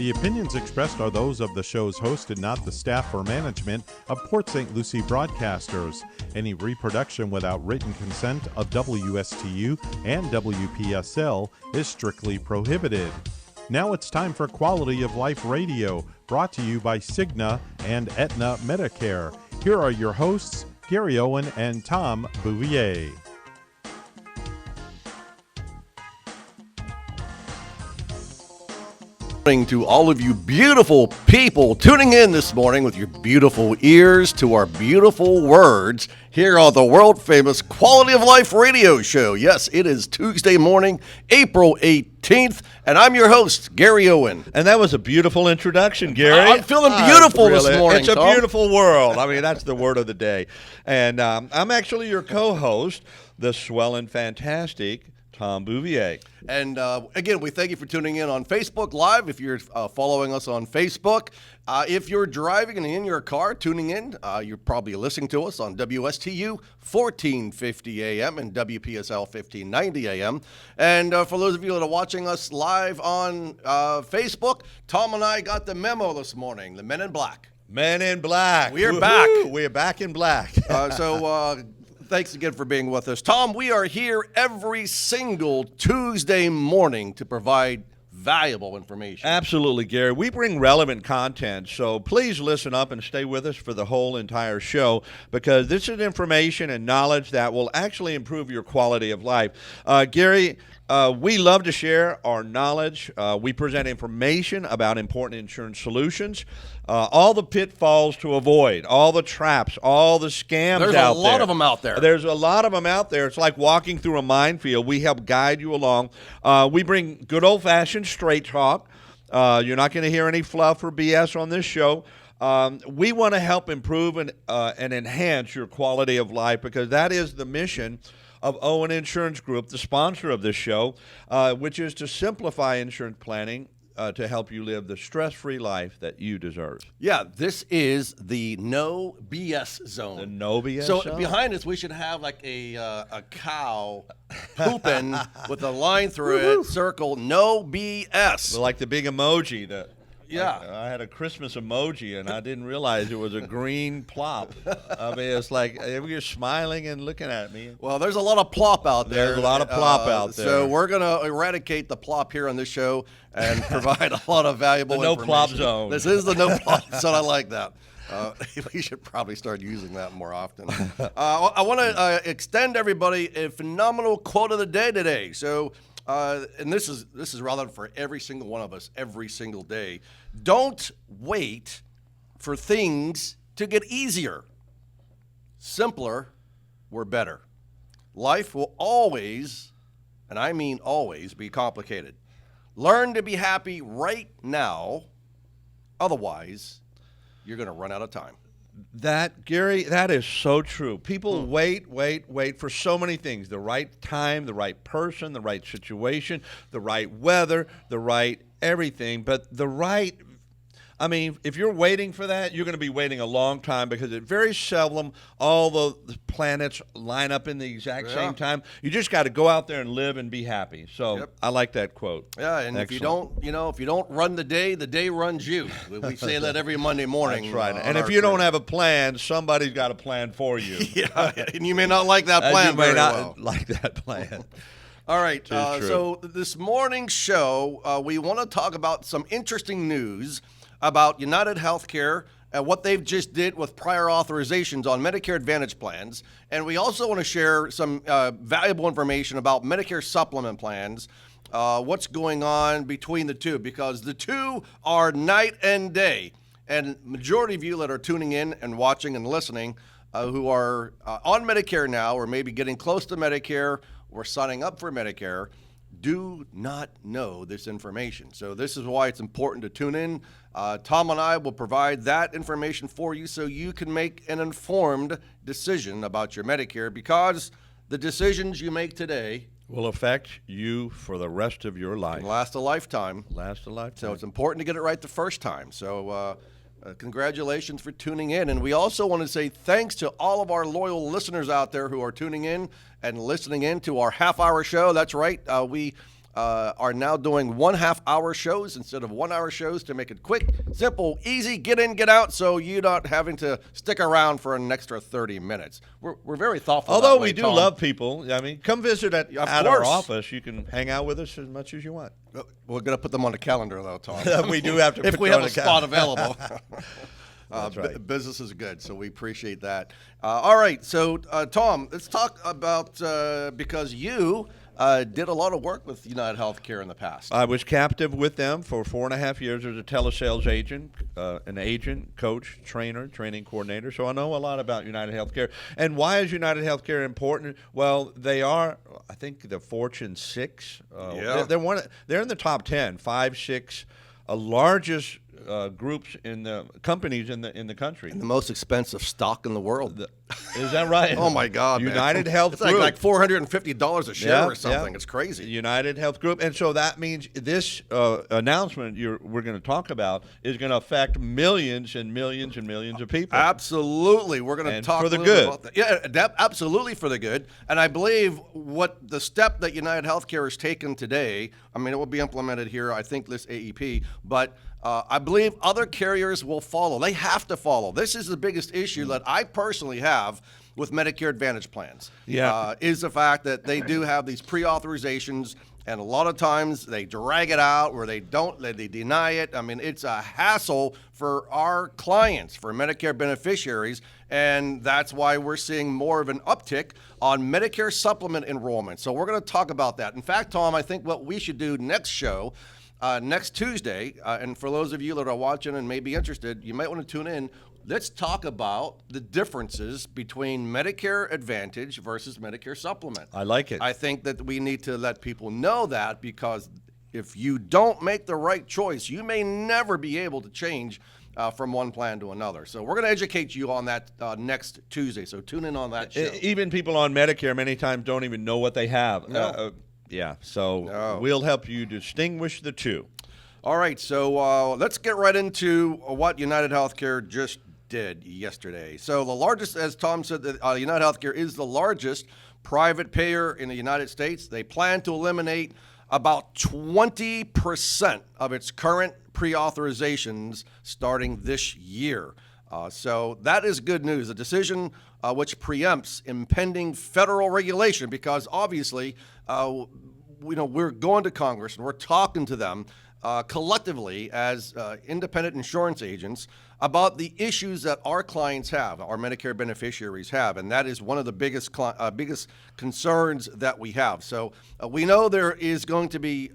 The opinions expressed are those of the show's host and not the staff or management of Port St. Lucie Broadcasters. Any reproduction without written consent of WSTU and WPSL is strictly prohibited. Now it's time for Quality of Life Radio, brought to you by Cigna and Aetna Medicare. Here are your hosts, Gary Owen and Tom Bouvier. To all of you beautiful people tuning in this morning with your beautiful ears to our beautiful words here on the world-famous Quality of Life radio show. Yes, it is Tuesday morning, April 18th, and I'm your host, Gary Owen. And that was a beautiful introduction, Gary. I'm feeling beautiful this morning, It's a Tom. beautiful world. I mean, that's the word of the day. And I'm actually your co-host, the swell and fantastic Tom Bouvier. And again, we thank you for tuning in on Facebook Live. If you're following us on Facebook, if you're driving and in your car tuning in, you're probably listening to us on WSTU 1450 AM and WPSL 1590 AM. And for those of you that are watching us live on Facebook, Tom and I got the memo this morning, the Men in Black. Men in Black. We are back. We're back in black. Thanks again for being with us. Tom, we are here every single Tuesday morning to provide valuable information. Absolutely, Gary. We bring relevant content, so please listen up and stay with us for the whole entire show, because this is information and knowledge that will actually improve your quality of life. Gary, we love to share our knowledge. We present information about important insurance solutions, all the pitfalls to avoid, all the traps, all the scams out there. There's a lot of them out there. There's a lot of them out there. It's like walking through a minefield. We help guide you along. We bring good old-fashioned straight talk. You're not going to hear any fluff or BS on this show. We want to help improve and enhance your quality of life, because that is the mission of Owen Insurance Group, the sponsor of this show, which is to simplify insurance planning to help you live the stress-free life that you deserve. Yeah, this is the no BS zone. The no BS zone. So behind us, we should have like a cow pooping with a line through it, circle, no BS. Like the big emoji that. Yeah. I had a Christmas emoji, and I didn't realize it was a green plop. I mean, it's like you're smiling and looking at me. Well, there's a lot of plop out there. There's a lot of plop out there. So we're going to eradicate the plop here on this show and provide a lot of valuable no information. Plop zone. This is the no plop zone. I like that. We should probably start using that more often. I want to extend everybody a phenomenal quote of the day today. So, and this is relevant for every single one of us every single day. Don't wait for things to get easier. Simpler or better. Life will always, and I mean always, be complicated. Learn to be happy right now. Otherwise, you're going to run out of time. That, Gary, that is so true. People wait for so many things. The right time, the right person, the right situation, the right weather, the right everything. But the right, I mean, if you're waiting for that, you're going to be waiting a long time, because it very seldom all the planets line up in the exact same time. You just got to go out there and live and be happy. So I like that quote. Yeah, and Excellent. if you don't run the day runs you. We say that every Monday morning. That's right. And if you don't have a plan, somebody's got a plan for you. Yeah, and you may not like that plan. You may very not well. like that plan. All right, True. so this morning's show, we want to talk about some interesting news about United Healthcare and what they've just did with prior authorizations on Medicare Advantage plans. And we also want to share some valuable information about Medicare supplement plans, what's going on between the two, because the two are night and day. And majority of you that are tuning in and watching and listening who are on Medicare now, or maybe getting close to Medicare or signing up for Medicare, do not know this information. So this is why it's important to tune in. Tom and I will provide that information for you so you can make an informed decision about your Medicare, because the decisions you make today will affect you for the rest of your life. can last a lifetime. So it's important to get it right the first time. So congratulations for tuning in. And we also want to say thanks to all of our loyal listeners out there who are tuning in and listening in to our half-hour show. That's right. We are now doing 1/2-hour shows instead of 1-hour shows to make it quick, simple, easy, get in, get out, so you're not having to stick around for an extra 30 minutes. We're very thoughtful. Although that way, we do Tom. love people. I mean, come visit at our course. office. You can hang out with us as much as you want. We're going to put them on the calendar, though, Tom. We do have to if put we you have on a the spot calendar. available. That's right. Business is good, so we appreciate that. All right, so Tom, let's talk about because you did a lot of work with United Healthcare in the past. I was captive with them for 4.5 years as a telesales agent, an agent, coach, trainer, training coordinator. So I know a lot about United Healthcare. And why is United Healthcare important? Well, they are, I think, the Fortune 6. Yeah. They're in the top 10, 5, 6 largest groups in the companies in the country. The most expensive stock in the world. Is that right? Oh my God, man. United Health it's Group. like $450 a share Yeah, or something. yeah. It's crazy. United Health Group. And so that means this announcement we're going to talk about is going to affect millions and millions and millions of people. Absolutely. We're going to And talk for a the little bit good. about that. Yeah, absolutely for the good. And I believe what the step that United Healthcare has taken today, I mean, it will be implemented here, I think, this AEP, but I believe other carriers will follow. They have to follow. This is the biggest issue that I personally have with Medicare Advantage plans. Yeah. Is the fact that they do have these pre-authorizations, and a lot of times they drag it out or they deny it. I mean, it's a hassle for our clients, for Medicare beneficiaries, and that's why we're seeing more of an uptick on Medicare supplement enrollment. So we're going to talk about that. In fact, Tom, I think what we should do next show, next Tuesday, and for those of you that are watching and may be interested, you might want to tune in. Let's talk about the differences between Medicare Advantage versus Medicare Supplement. I like it. I think that we need to let people know that, because if you don't make the right choice, you may never be able to change from one plan to another. So we're going to educate you on that next Tuesday. So tune in on that show. Even people on Medicare many times don't even know what they have. No. So we'll help you distinguish the two. All right, so let's get right into what United Healthcare just did yesterday. So the largest, as Tom said, United Healthcare is the largest private payer in the United States. They plan to eliminate about 20% of its current pre-authorizations starting this year. So that is good news. A decision which preempts impending federal regulation, because obviously, we're going to Congress and we're talking to them collectively as independent insurance agents about the issues that our clients have, our Medicare beneficiaries have, and that is one of the biggest concerns that we have. So we know there is going to be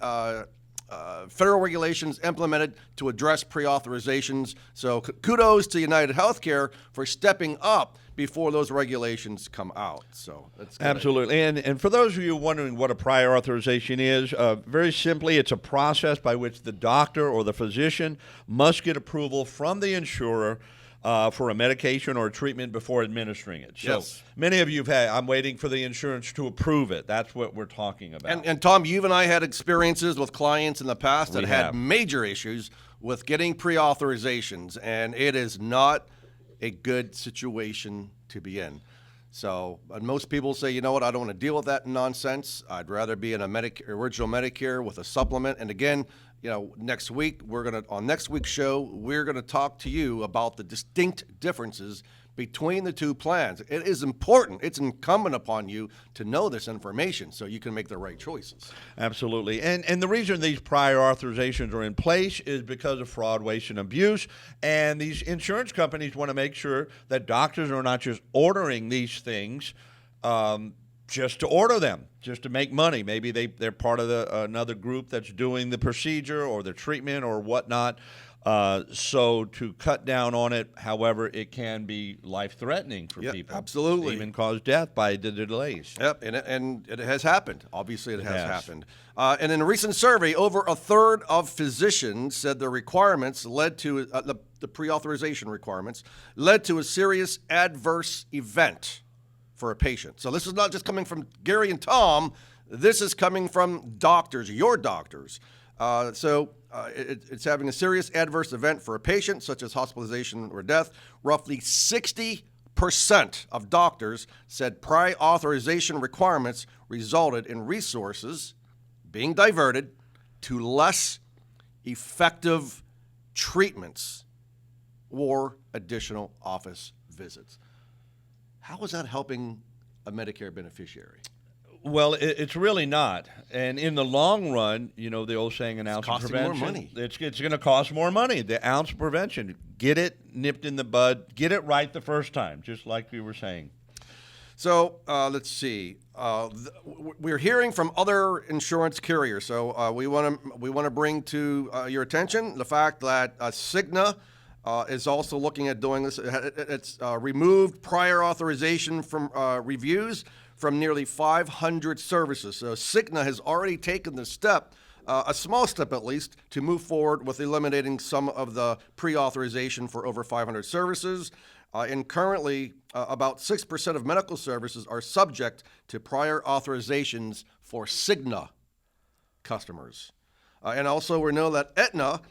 federal regulations implemented to address pre-authorizations. So kudos to United Healthcare for stepping up before those regulations come out. So that's good. Absolutely. And for those of you wondering what a prior authorization is, very simply, it's a process by which the doctor or the physician must get approval from the insurer for a medication or a treatment before administering it. So Yes. many of you have had, I'm waiting for the insurance to approve it. That's what we're talking about. And Tom, you and I had experiences with clients in the past that We had have. major issues with getting pre-authorizations, and it is not a good situation to be in. So most people say, you know what, I don't want to deal with that nonsense. I'd rather be in a original Medicare with a supplement. And again, next week, on next week's show, we're going to talk to you about the distinct differences between the two plans. It is important. It's incumbent upon you to know this information so you can make the right choices. Absolutely. And the reason these prior authorizations are in place is because of fraud, waste, and abuse. And these insurance companies want to make sure that doctors are not just ordering these things just to order them, just to make money. Maybe they're part of another group that's doing the procedure or the treatment or whatnot. So to cut down on it, however, it can be life-threatening for people. Absolutely. Even cause death by the delays. Yep, and it has happened. Obviously, it has has. happened. And in a recent survey, over a third of physicians said the requirements led to the pre-authorization requirements led to a serious adverse event for a patient. So this is not just coming from Gary and Tom. This is coming from doctors, your doctors. It's having a serious adverse event for a patient, such as hospitalization or death. Roughly 60% of doctors said prior authorization requirements resulted in resources being diverted to less effective treatments or additional office visits. How is that helping a Medicare beneficiary? Well, it's really not. And in the long run, the old saying, an ounce of costing prevention. more money. It's going to cost more money. The ounce of prevention. Get it nipped in the bud. Get it right the first time, just like we were saying. So let's see. We're hearing from other insurance carriers. So we want to bring to your attention the fact that Cigna is also looking at doing this. It's removed prior authorization from reviews from nearly 500 services. So Cigna has already taken the step, a small step at least, to move forward with eliminating some of the pre-authorization for over 500 services. And currently, about 6% of medical services are subject to prior authorizations for Cigna customers. And also, we know that Aetna,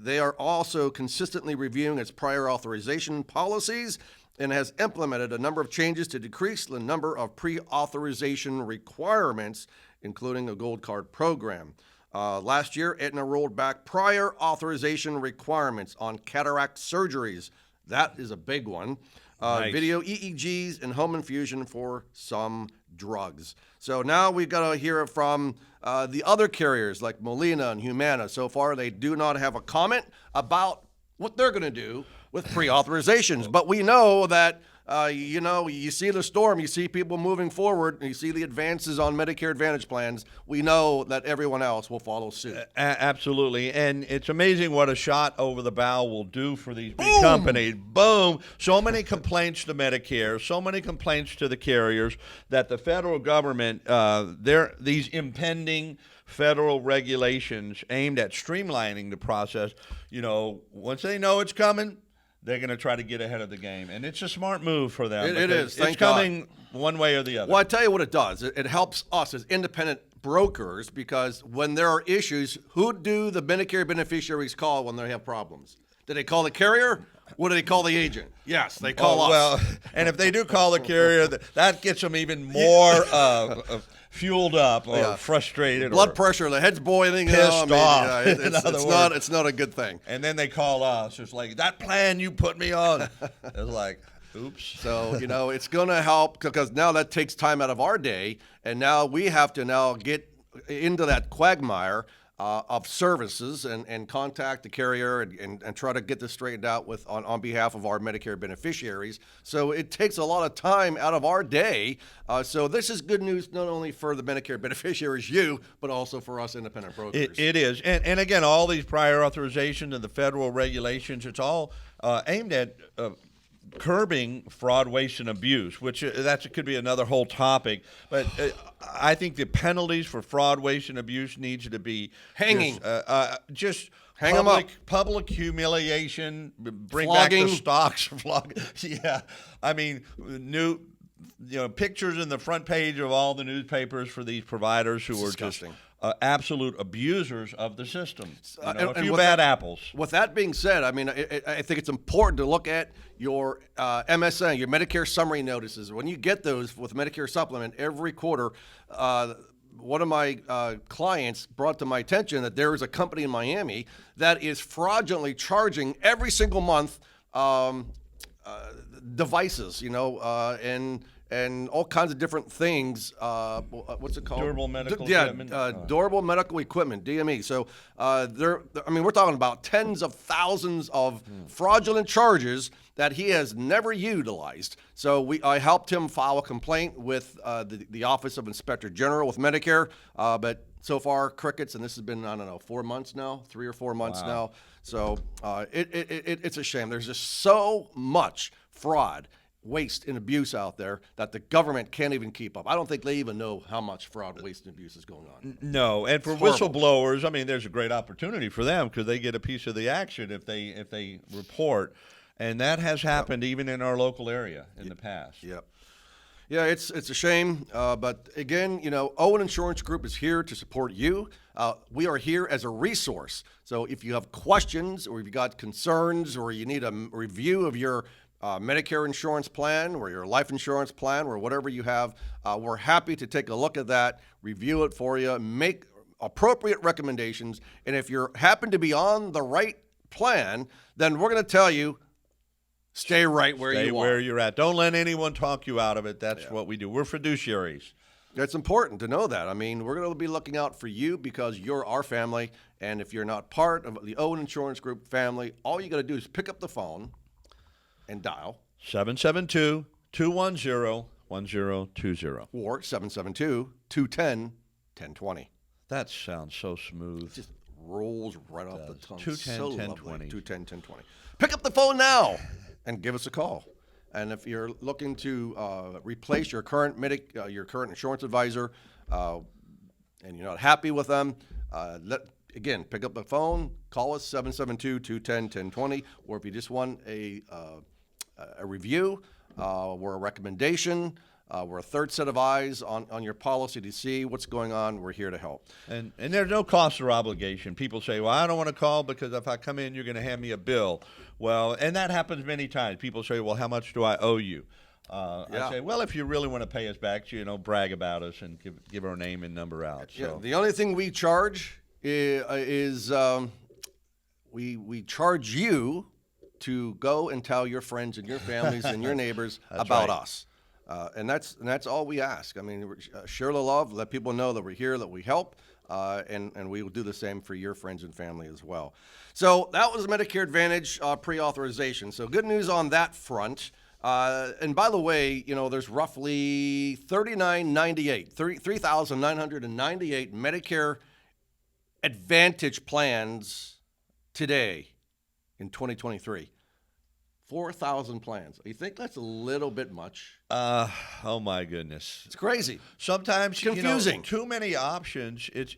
they are also consistently reviewing its prior authorization policies and has implemented a number of changes to decrease the number of pre-authorization requirements, including a gold card program. Last year, Aetna rolled back prior authorization requirements on cataract surgeries. That is a big one. Nice. Video EEGs and home infusion for some drugs. So now we've got to hear from the other carriers like Molina and Humana. So far, they do not have a comment about what they're going to do with pre-authorizations. But we know that, you see the storm, you see people moving forward, and you see the advances on Medicare Advantage plans. We know that everyone else will follow suit. Absolutely. And it's amazing what a shot over the bow will do for these big companies. Boom. So many complaints to Medicare, so many complaints to the carriers that the federal government, these impending federal regulations aimed at streamlining the process, once they know it's coming, they're going to try to get ahead of the game. And it's a smart move for them. It is. It's coming one way or the other. Well, I tell you what it does. It helps us as independent brokers, because when there are issues, who do the Medicare beneficiaries call when they have problems? Do they call the carrier? Or do they call the agent? Yes, they call us. Well, and if they do call the carrier, that gets them even more fueled up or frustrated. Blood pressure, the head's boiling. Pissed off. It's not a good thing. And then they call us. It's like, that plan you put me on. It's like, oops. So, it's going to help, because now that takes time out of our day, and now we have to now get into that quagmire of services and contact the carrier and try to get this straightened out on behalf of our Medicare beneficiaries. So it takes a lot of time out of our day. So this is good news not only for the Medicare beneficiaries, but also for us independent brokers. It is. And again, all these prior authorizations and the federal regulations, it's all aimed at curbing fraud, waste, and abuse, which that could be another whole topic. But I think the penalties for fraud, waste, and abuse needs to be hanging. Just hang them up. Public humiliation. Bring Flogging. back the stocks. Yeah, I mean, new. Pictures in the front page of all the newspapers for these providers who are just absolute abusers of the system. A few bad apples. With that being said, I mean, I think it's important to look at your MSN, your Medicare summary notices. When you get those with Medicare Supplement every quarter, one of my clients brought to my attention that there is a company in Miami that is fraudulently charging every single month devices, and all kinds of different things. What's it called? Durable medical equipment. Durable medical equipment, DME. So we're talking about tens of thousands of fraudulent charges that he has never utilized. So I helped him file a complaint with the Office of Inspector General with Medicare, but so far crickets, and this has been, 4 months now, 3 or 4 months now. So it's a shame. There's just so much fraud, waste, and abuse out there that the government can't even keep up. I don't think they even know how much fraud, waste, and abuse is going on. No, and for whistleblowers, there's a great opportunity for them because they get a piece of the action if they report, and that has happened even in our local area in the past. Yep. Yeah, it's a shame, but again, Owen Insurance Group is here to support you. We are here as a resource. So if you have questions or if you got concerns or you need a review of your Medicare insurance plan or your life insurance plan or whatever you have, we're happy to take a look at that, review it for you, make appropriate recommendations. And if you happen to be on the right plan, then we're going to tell you, stay right where you are. Stay where you're at. Don't let anyone talk you out of it. That's what we do. We're fiduciaries. It's important to know that. I mean, we're going to be looking out for you because you're our family. And if you're not part of the Owen Insurance Group family, all you got to do is pick up the phone and dial 772-210-1020 or 772-210-1020. That sounds so smooth. Just rolls right off the tongue. 210-1020. 210-1020. Pick up the phone now and give us a call. And if you're looking to replace your current insurance advisor, and you're not happy with them, again, pick up the phone, call us 772-210-1020, or if you just want a review, we're a recommendation. We're a third set of eyes on your policy to see what's going on. We're here to help. And there's no cost or obligation. People say, well, I don't want to call because if I come in, you're going to hand me a bill. Well, and that happens many times. People say, well, how much do I owe you? I say, well, if you really want to pay us back, brag about us and give our name and number out. So. Yeah, the only thing we charge is we charge you to go and tell your friends and your families and your neighbors about us. And that's all we ask. I mean, share the love, let people know that we're here, that we help, and we will do the same for your friends and family as well. So that was Medicare Advantage pre-authorization. So good news on that front. And by the way, there's roughly 3,998 Medicare Advantage plans today in 2023. 4,000 plans. You think that's a little bit much? Oh my goodness, it's crazy. Sometimes confusing. Too many options. It's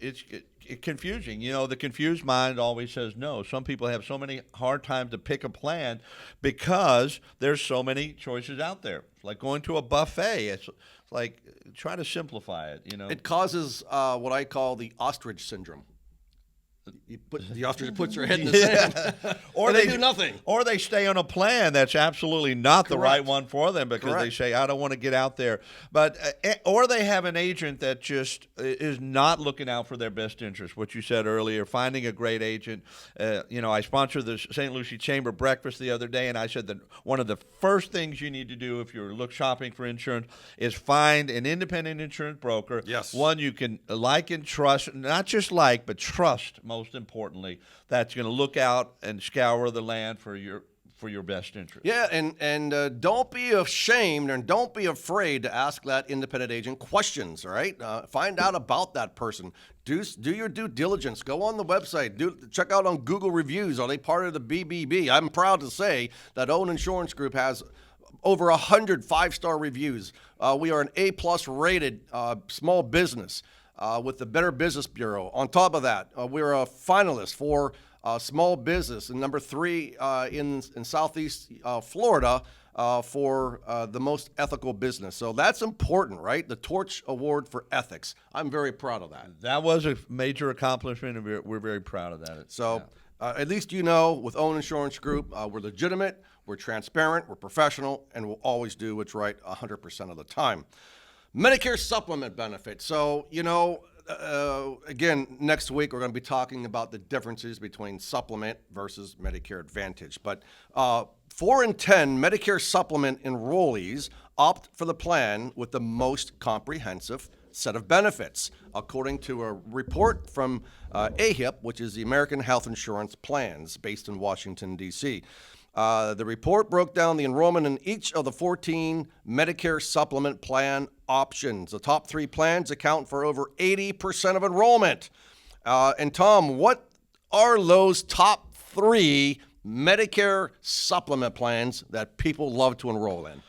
confusing. The confused mind always says no. Some people have so many hard times to pick a plan because there's so many choices out there. It's like going to a buffet. It's like try to simplify it. It causes what I call the ostrich syndrome. The ostrich puts her head in the sand, or they do nothing, or they stay on a plan that's absolutely not the right one for them because they say, "I don't want to get out there." But or they have an agent that just is not looking out for their best interest. What you said earlier, finding a great agent. I sponsored the St. Lucie Chamber breakfast the other day, and I said that one of the first things you need to do if you're shopping for insurance is find an independent insurance broker. Yes, one you can like and trust, not just like but trust. Most importantly, that's going to look out and scour the land for your best interest. Yeah, and don't be ashamed and don't be afraid to ask that independent agent questions. All right, find out about that person. Do your due diligence. Go on the website. Check out on Google reviews. Are they part of the BBB? I'm proud to say that Owen Insurance Group has over 100 5-star reviews. We are an A+ rated small business. With the Better Business Bureau. On top of that, we're a finalist for small business and number 3 in Southeast Florida for the most ethical business. So that's important, right? The Torch Award for Ethics. I'm very proud of that. That was a major accomplishment, and we're very proud of that. So at least with Owen Insurance Group, we're legitimate, we're transparent, we're professional, and we'll always do what's right 100% of the time. Medicare supplement benefit. So, again, next week we're going to be talking about the differences between supplement versus Medicare Advantage. But 4 in 10 Medicare supplement enrollees opt for the plan with the most comprehensive set of benefits, according to a report from AHIP, which is the American Health Insurance Plans, based in Washington, D.C. The report broke down the enrollment in each of the 14 Medicare supplement plan options. The top 3 plans account for over 80% of enrollment. And Tom, what are those top 3 Medicare supplement plans that people love to enroll in?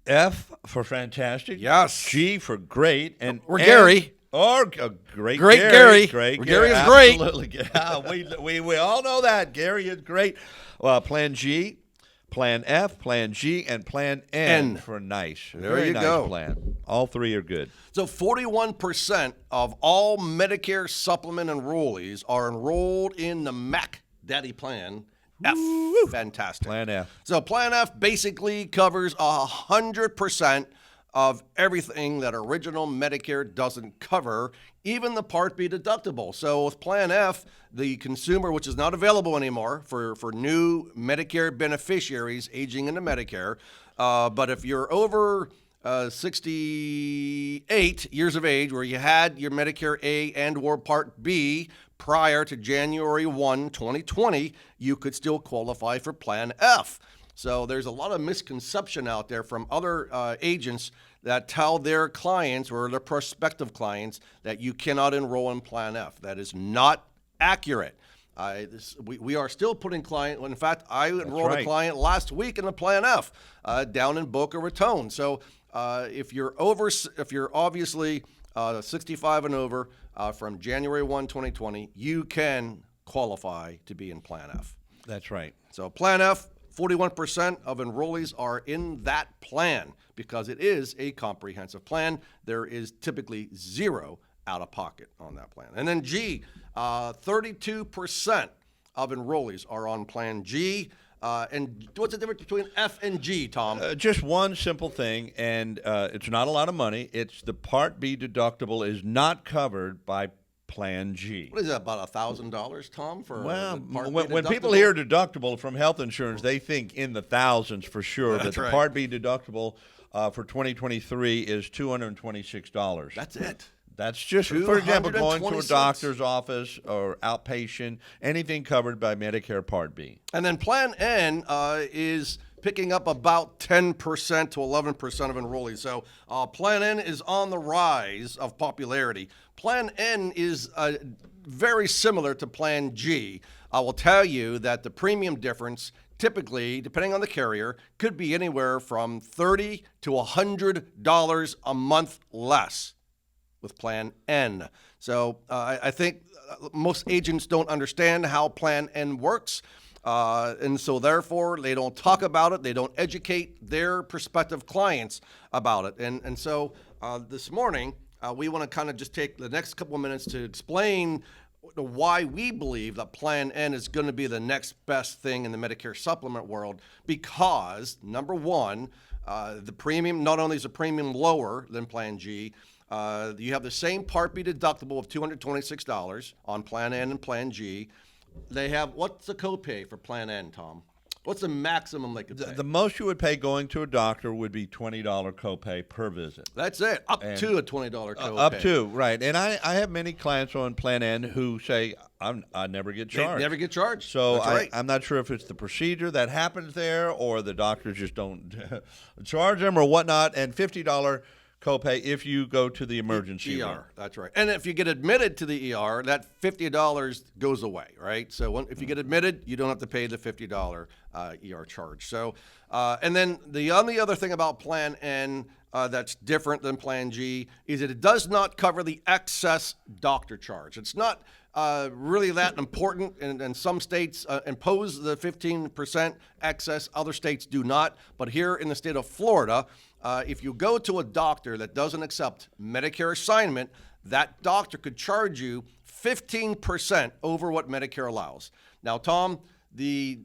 F for fantastic. Yes. G for great. And or Gary. Or great Gary. Great Gary is absolutely. Great. We all know that. Gary is great. Plan G, Plan F, Plan G, and Plan N for nice. Very nice go. Plan. All 3 are good. So 41% of all Medicare supplement enrollees are enrolled in the Mac Daddy plan, F. Fantastic. Plan F. So Plan F basically covers 100% of everything that original Medicare doesn't cover, even the Part B deductible. So with Plan F, the consumer, which is not available anymore for new Medicare beneficiaries aging into Medicare, but if you're over 68 years of age, where you had your Medicare A and or Part B prior to January 1, 2020, you could still qualify for Plan F. So there's a lot of misconception out there from other agents that tell their clients or their prospective clients that you cannot enroll in Plan F. That is not accurate. We are still putting client. In fact, I enrolled a client last week in the Plan F down in Boca Raton. So if you're obviously 65 and over from January 1, 2020, you can qualify to be in Plan F. That's right. So Plan F, 41% of enrollees are in that plan because it is a comprehensive plan. There is typically zero out of pocket on that plan. And then G, 32% of enrollees are on Plan G. And what's the difference between F and G, Tom? Just one simple thing, and it's not a lot of money. It's the Part B deductible is not covered by Plan G. What is that, about $1,000, Tom? For when people hear deductible from health insurance, they think in the thousands for sure. That's that right. The Part B deductible for 2023 is $226. That's it. That's just, for example, going to a 226. doctor's office or outpatient, anything covered by Medicare Part B. And then Plan N is picking up about 10% to 11% of enrollees. So Plan N is on the rise of popularity. Plan N is very similar to Plan G. I will tell you that the premium difference typically, depending on the carrier, could be anywhere from $30 to $100 a month less with Plan N. So I think most agents don't understand how Plan N works. And so therefore, they don't talk about it. They don't educate their prospective clients about it. And so this morning, we want to kind of just take the next couple of minutes to explain why we believe that Plan N is going to be the next best thing in the Medicare supplement world. Because, number one, the premium, not only is the premium lower than Plan G, you have the same Part B deductible of $226 on Plan N and Plan G. They have, what's the copay for Plan N, Tom? What's the maximum they could pay? The most you would pay going to a doctor would be $20 copay per visit. That's it, up to a $20 copay. Up to, right. And I have many clients on Plan N who say, I never get charged. They never get charged. So That's right. I'm not sure if it's the procedure that happens there or the doctors just don't charge them or whatnot. And $50 copay if you go to the emergency room. That's right. And if you get admitted to the ER, that $50 goes away, right? So if you get admitted, you don't have to pay the $50 ER charge. So, and then the only other thing about Plan N that's different than Plan G is that it does not cover the excess doctor charge. It's not really that important, and some states impose the 15% excess. Other states do not. But here in the state of Florida, if you go to a doctor that doesn't accept Medicare assignment, that doctor could charge you 15% over what Medicare allows. Now, Tom, the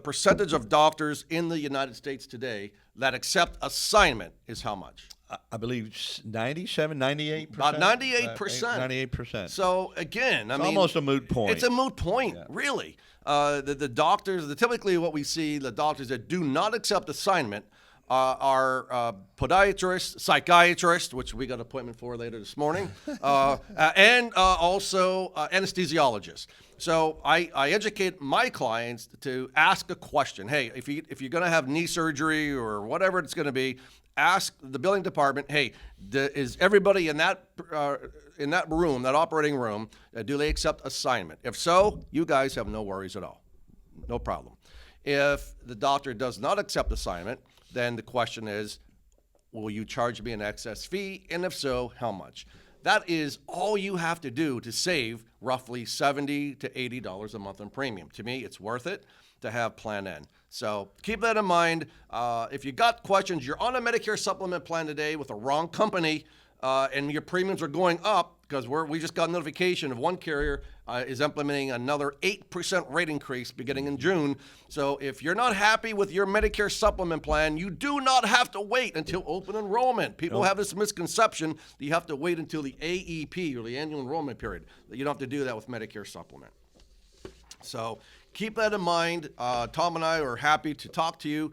percentage of doctors in the United States today that accept assignment is how much? I believe 97, 98%. About 98%. 98%. So again, I mean, almost a moot point. It's a moot point, really. The doctors, typically what we see, the doctors that do not accept assignment are podiatrists, psychiatrists, which we got an appointment for later this morning, and also anesthesiologists. So I educate my clients to ask a question. Hey, if you're going to have knee surgery or whatever it's going to be, ask the billing department, hey, is everybody in that room, that operating room, do they accept assignment? If so, you guys have no worries at all. No problem. If the doctor does not accept assignment, then the question is, will you charge me an excess fee? And if so, how much? That is all you have to do to save roughly $70 to $80 a month in premium. To me, it's worth it to have Plan N. So keep that in mind. If you got questions, you're on a Medicare supplement plan today with the wrong company, and your premiums are going up, because we just got notification of one carrier is implementing another 8% rate increase beginning in June. So if you're not happy with your Medicare supplement plan, you do not have to wait until open enrollment. People have this misconception that you have to wait until the AEP, or the annual enrollment period. You don't have to do that with Medicare supplement. So keep that in mind. Tom and I are happy to talk to you.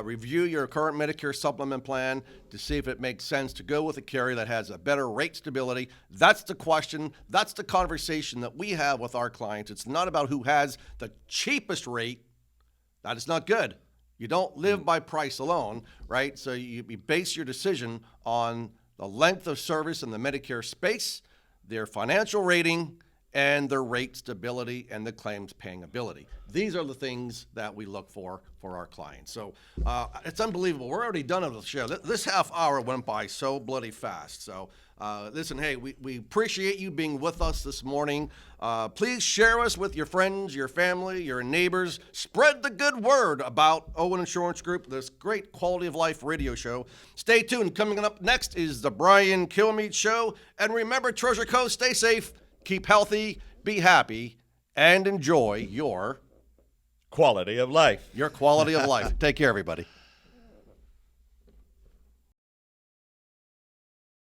Review your current Medicare supplement plan to see if it makes sense to go with a carrier that has a better rate stability. That's the question. That's the conversation that we have with our clients. It's not about who has the cheapest rate. That is not good. You don't live by price alone, right? So you base your decision on the length of service in the Medicare space, their financial rating, and their rate stability and the claims paying ability. These are the things that we look for our clients. So it's unbelievable. We're already done with the show. This half hour went by so bloody fast. So listen, hey, we appreciate you being with us this morning. Please share us with your friends, your family, your neighbors. Spread the good word about Owen Insurance Group, this great quality of life radio show. Stay tuned. Coming up next is the Brian Kilmeade Show. And remember, Treasure Coast, stay safe. Keep healthy, be happy, and enjoy your quality of life. Your quality of life. Take care, everybody.